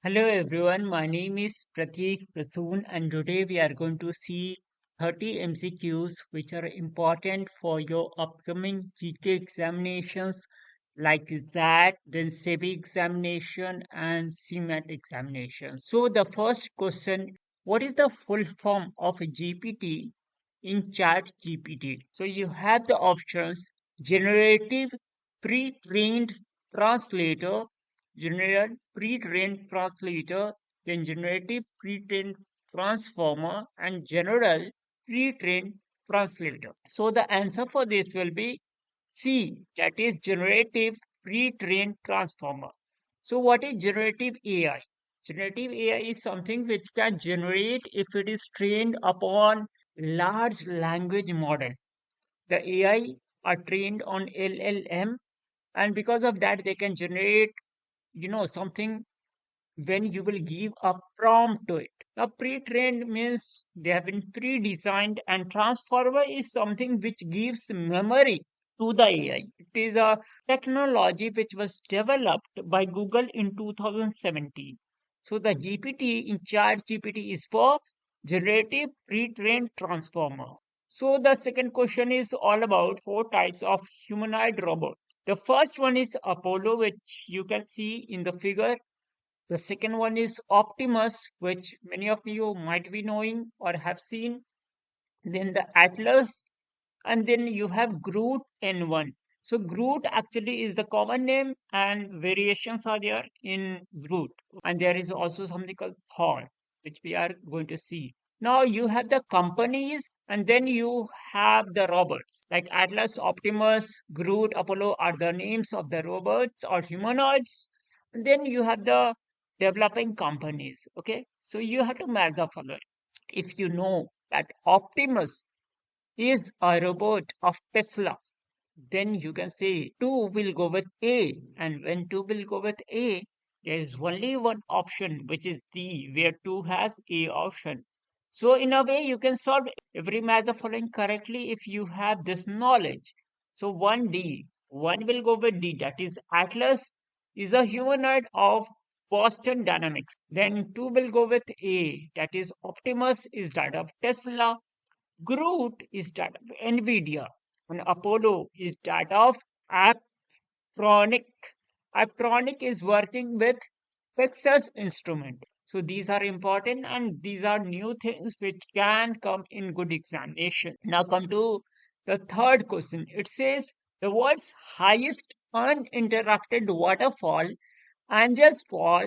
Hello everyone, my name is Prateek Prasoon and today we are going to see 30 MCQs which are important for your upcoming GK examinations like XAT, then SEBI examination and CMAT examination. So the first question, what is the full form of a GPT in Chat GPT? So you have the options generative pre-trained translator, general pre-trained translator, then generative pre-trained transformer, and general pre-trained translator. So the answer for this will be C, that is generative pre-trained transformer. So what is generative AI? Generative AI is something which can generate if it is trained upon large language model. The AI are trained on LLM, and because of that they can generate something when you will give a prompt to it. Now, pre-trained means they have been pre-designed, and transformer is something which gives memory to the AI. It is a technology which was developed by Google in 2017. So the GPT in Chat GPT is for generative pre-trained transformer. So the second question is all about four types of humanoid robot. The first one is Apollo, which you can see in the figure. The second one is Optimus, which many of you might be knowing or have seen. Then the Atlas, and then you have Groot N1. So Groot actually is the common name, and variations are there in Groot. And there is also something called Thor, which we are going to see. Now you have the companies, and then you have the robots like Atlas, Optimus, Groot, Apollo are the names of the robots or humanoids. And then you have the developing companies. Okay, so you have to match the following. If you know that Optimus is a robot of Tesla, then you can say 2 will go with A. And when 2 will go with A, there is only one option, which is D, where 2 has A option. So in a way, you can solve every math the following correctly if you have this knowledge. So 1D, 1 will go with D, that is Atlas is a humanoid of Boston Dynamics. Then 2 will go with A, that is Optimus is that of Tesla. Groot is that of NVIDIA, and Apollo is that of Aptronic. Aptronic is working with Texas Instrument. So these are important and these are new things which can come in good examination. Now come to the third question. It says the world's highest uninterrupted waterfall, Angel's Fall,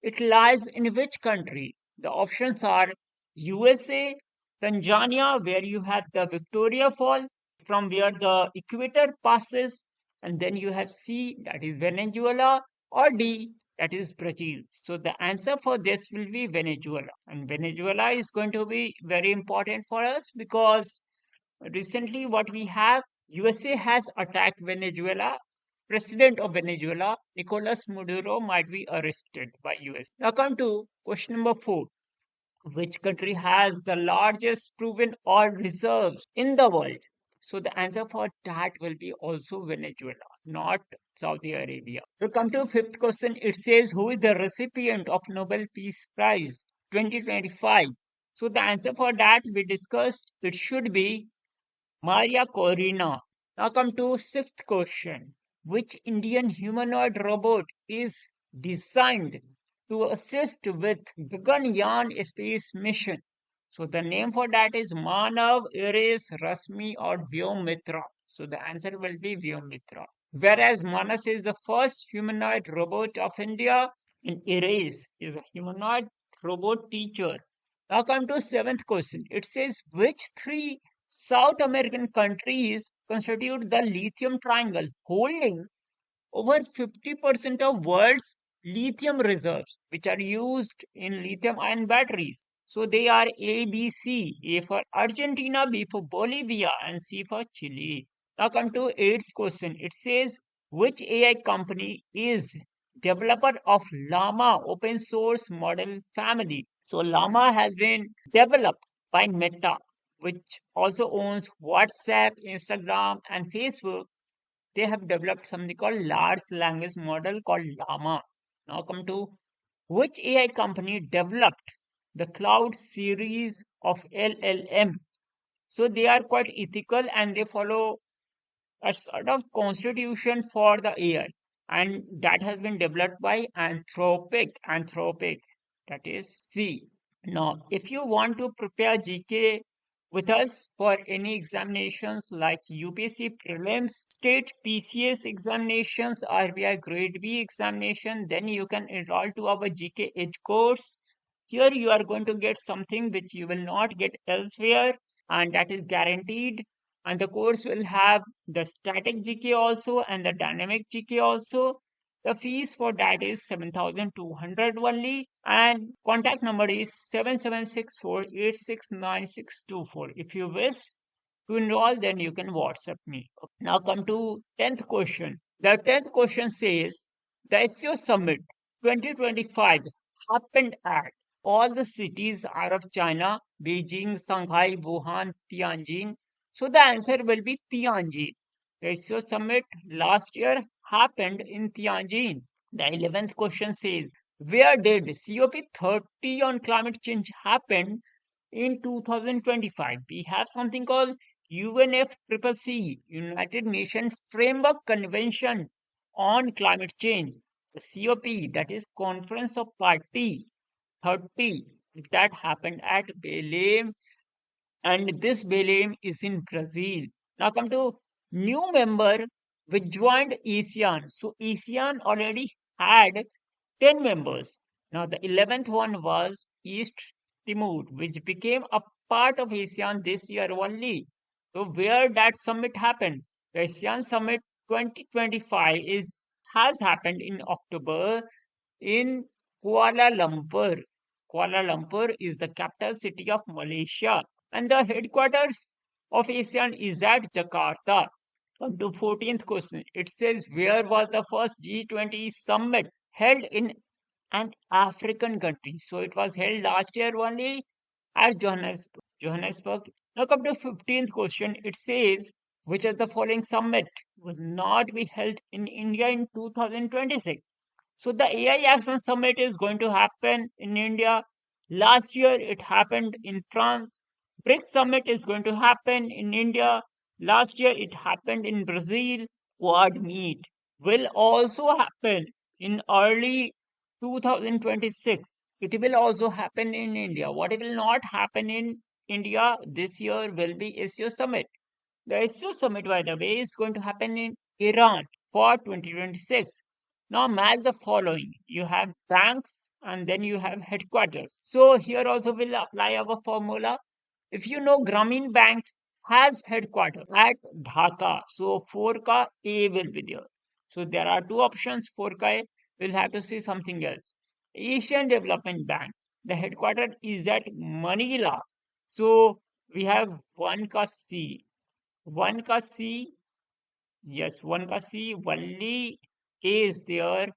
it lies in which country? The options are USA, Tanzania, where you have the Victoria Fall, from where the equator passes, and then you have C, that is Venezuela, or D, that is Brazil. So the answer for this will be Venezuela. And Venezuela is going to be very important for us because recently what we have, USA has attacked Venezuela. President of Venezuela, Nicolas Maduro, might be arrested by US. Now come to question number 4. Which country has the largest proven oil reserves in the world? So the answer for that will be also Venezuela, not Saudi Arabia. So come to fifth question. It says who is the recipient of Nobel Peace Prize 2025? So the answer for that we discussed, it should be Maria Corina. Now come to sixth question. Which Indian humanoid robot is designed to assist with Gaganyaan space mission? So the name for that is Manav, Ares, Rasmi or Vyomitra. So the answer will be Vyomitra. Whereas Manas is the first humanoid robot of India and Ares is a humanoid robot teacher. Now come to seventh question. It says which three South American countries constitute the lithium triangle, holding over 50% of world's lithium reserves, which are used in lithium ion batteries. So they are A, B, C. A for Argentina, B for Bolivia, and C for Chile. Now come to eighth question. It says which AI company is developer of Llama open source model family. So Llama has been developed by Meta, which also owns WhatsApp, Instagram, and Facebook. They have developed something called large language model called Llama. Now come to Which AI company developed the cloud series of LLM? So they are quite ethical and they follow a sort of constitution for the AI, and that has been developed by Anthropic, that is C. Now, if you want to prepare GK with us for any examinations like UPSC prelims, state PCS examinations, RBI Grade B examination, then you can enroll to our GK Edge course. Here you are going to get something which you will not get elsewhere, and that is guaranteed. And the course will have the static GK also and the dynamic GK also. The fees for that is 7,200 only, and contact number is 7764869624. If you wish to enroll, then you can WhatsApp me. Now come to 10th question. The 10th question says the SEO Summit 2025 happened at all the cities out of China: Beijing, Shanghai, Wuhan, Tianjin. So the answer will be Tianjin. The SEO Summit last year happened in Tianjin. The 11th question says, where did COP30 on climate change happen in 2025? We have something called UNFCCC, United Nations Framework Convention on Climate Change. The COP, that is Conference of Party 30, that happened at Belém, and this Belém is in Brazil. Now come to new member which joined ASEAN. So ASEAN already had 10 members. Now the 11th one was East Timor, which became a part of ASEAN this year only. So where that summit happened? The ASEAN Summit 2025 has happened in October in Kuala Lumpur. Kuala Lumpur is the capital city of Malaysia, and the headquarters of ASEAN is at Jakarta. Come to 14th question. It says, where was the first G20 summit held in an African country? So it was held last year only at Johannesburg. Now come to 15th question. It says, which of the following summit will not be held in India in 2026? So the AI Action Summit is going to happen in India. Last year it happened in France. BRICS Summit is going to happen in India. Last year it happened in Brazil. Quad Meet will also happen in early 2026. It will also happen in India. What will not happen in India this year will be SEO Summit. The SEO Summit, by the way, is going to happen in Iran for 2026. Now match the following. You have banks and then you have headquarters. So here also we'll apply our formula. If you know Grameen Bank has headquarters at Dhaka, so 4 ka A will be there. So there are two options. 4 ka A, we'll have to see something else. Asian Development Bank, the headquarters is at Manila. So we have 1 ka C. 1 ka C, yes, 1 ka C, only A is there,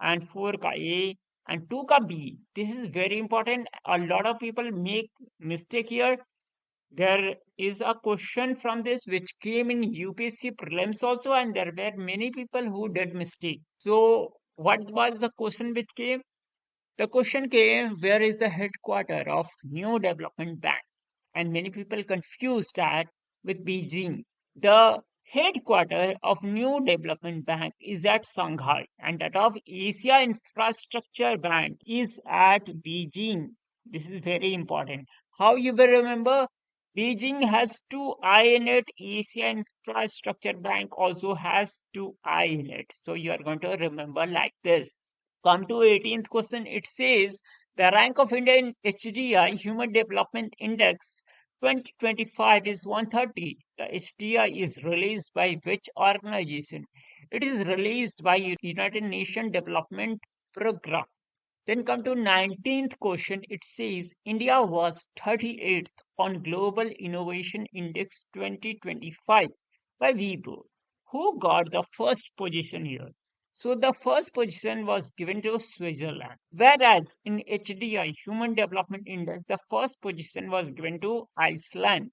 and 4 ka A, and 2 ka B. This is very important. A lot of people make mistake here. There is a question from this which came in UPSC prelims also, and there were many people who did mistake. So what was the question which came? The question came, where is the headquarter of New Development Bank? And many people confused that with Beijing. The headquarter of New Development Bank is at Shanghai, and that of Asia Infrastructure Bank is at Beijing. This is very important. How you will remember? Beijing has two I in it. Asia Infrastructure Bank also has two I in it. So you are going to remember like this. Come to 18th question. It says the rank of India in HDI Human Development Index 2025 is 130. The HDI is released by which organization? It is released by United Nations Development Program. Then come to 19th question. It says India was 38th on Global Innovation Index 2025 by Weibo. Who got the first position here? So the first position was given to Switzerland, whereas in HDI Human Development Index the first position was given to Iceland.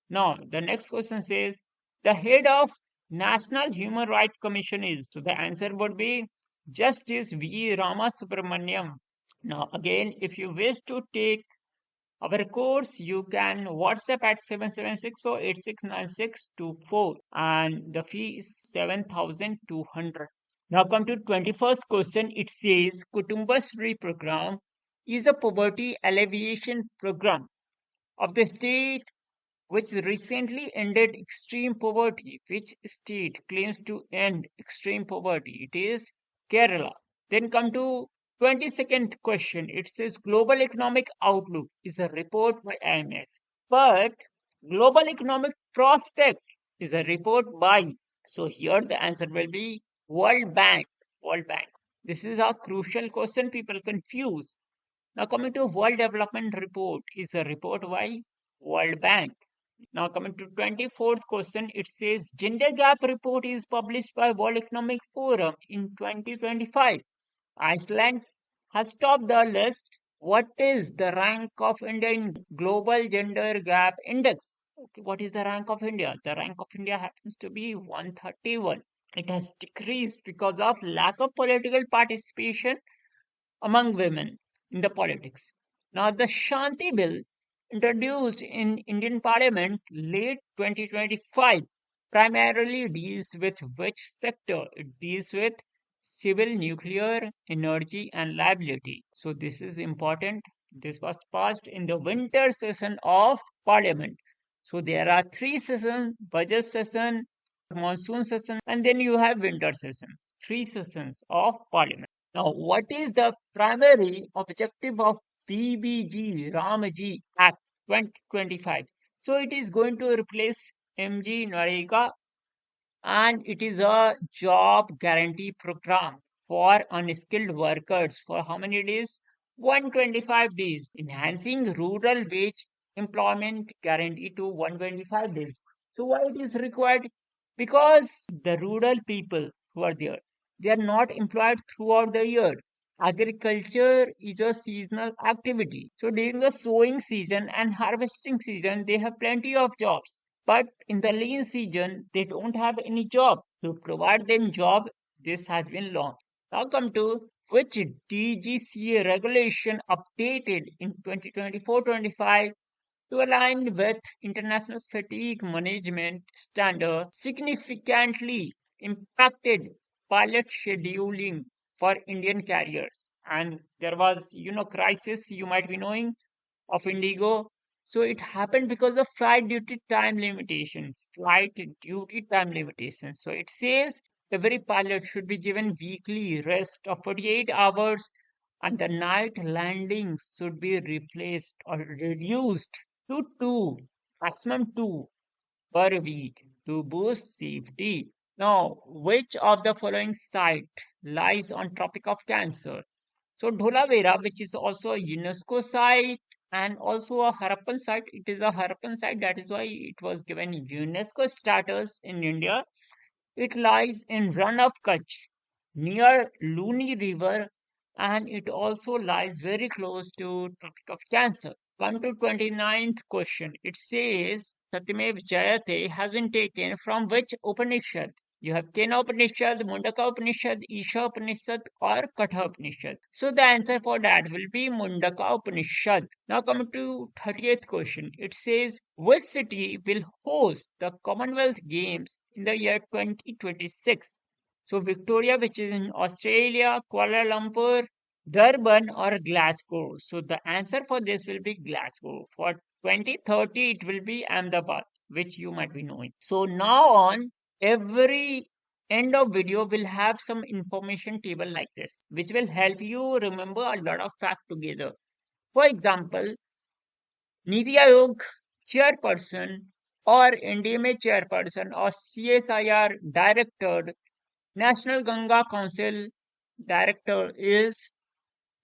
Now the next question says the head of National Human Rights Commission is, so the answer would be Justice V. Ramasubramaniam. Now again, if you wish to take our course, you can WhatsApp at 7764869624 and the fee is 7,200. Now come to 21st question. It says Kutumbashree program is a poverty alleviation program of the state which recently ended extreme poverty. Which state claims to end extreme poverty? It is Kerala. Then come to 22nd question. It says Global Economic Outlook is a report by IMF. But Global Economic Prospect is a report by. So here the answer will be World Bank. World Bank. This is a crucial question people confuse. Now coming to World Development Report is a report by World Bank. Now coming to 24th question, it says Gender Gap Report is published by World Economic Forum in 2025. Iceland has topped the list. What is the rank of India in Global Gender Gap Index? Okay, what is the rank of India? The rank of India happens to be 131. It has decreased because of lack of political participation among women in the politics. Now, the Shanti Bill, introduced in Indian Parliament late 2025, primarily deals with which sector? It deals with civil nuclear energy and liability. So this is important. This was passed in the winter session of Parliament. So there are three sessions: budget session, monsoon session, and then you have winter session. Three sessions of Parliament. Now, what is the primary objective of VBG Ramji Act 2025? So it is going to replace MG Narega, and it is a job guarantee program for unskilled workers for how many days? 125 days, enhancing rural wage employment guarantee to 125 days. So why it is required? Because the rural people who are there, they are not employed throughout the year. Agriculture is a seasonal activity. So during the sowing season and harvesting season, they have plenty of jobs. But in the lean season, they don't have any job. To provide them job, this has been launched. Now come to which DGCA regulation updated in 2024-25 to align with international fatigue management standard significantly impacted pilot scheduling for Indian carriers. And there was, crisis you might be knowing of Indigo. So it happened because of flight duty time limitation. Flight duty time limitation. So it says every pilot should be given weekly rest of 48 hours and the night landings should be replaced or reduced to maximum two per week to boost safety. Now, which of the following site lies on Tropic of Cancer? So Dholavera, which is also a UNESCO site and also a Harappan site, it is a Harappan site. That is why it was given UNESCO status in India. It lies in Run of Kutch near Luni River and it also lies very close to Tropic of Cancer. Come to 29th question. It says Satyamev Jayate has been taken from which Upanishad? You have Kena Upanishad, Mundaka Upanishad, Isha Upanishad, or Katha Upanishad. So the answer for that will be Mundaka Upanishad. Now coming to 30th question. It says which city will host the Commonwealth Games in the year 2026? So Victoria, which is in Australia, Kuala Lumpur, Durban, or Glasgow. So the answer for this will be Glasgow. For 2030, it will be Ahmedabad, which you might be knowing. So now on, every end of video will have some information table like this, which will help you remember a lot of fact together. For example, Niti Aayog chairperson or NDMA chairperson or CSIR director, National Ganga Council director is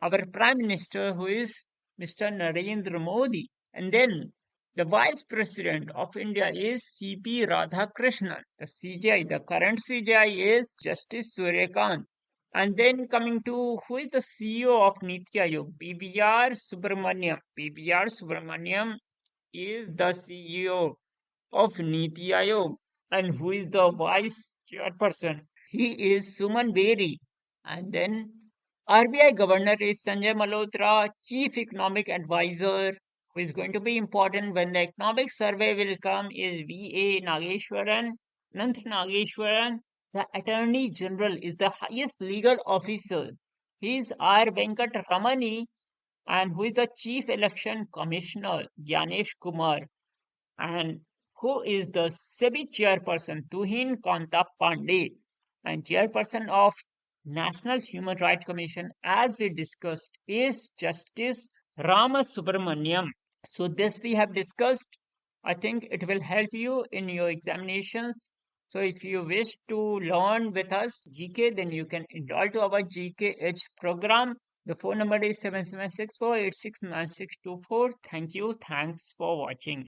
our Prime Minister, who is Mr. Narendra Modi. And then the Vice President of India is CP Radhakrishnan. The CGI, the current CGI is Justice Suryakant. And then coming to who is the CEO of Niti Aayog? PVR Subramaniam. PVR Subramaniam is the CEO of Niti Aayog. And who is the Vice Chairperson? He is Suman Beri. And then RBI Governor is Sanjay Malhotra, Chief Economic Advisor, who is going to be important when the economic survey will come, is V.A. Nageshwaran, Nanth Nageshwaran. The Attorney General is the highest legal officer. He is R. Venkat Ramani, and who is the Chief Election Commissioner, Gyanesh Kumar, and who is the SEBI chairperson, Tuhin Kanta Pandey, and chairperson of National Human Rights Commission, as we discussed, is Justice Rama Subramaniam. So this we have discussed. I think it will help you in your examinations. So if you wish to learn with us GK, then you can enroll to our GKH program. The phone number is 7764869624. Thank you. Thanks for watching.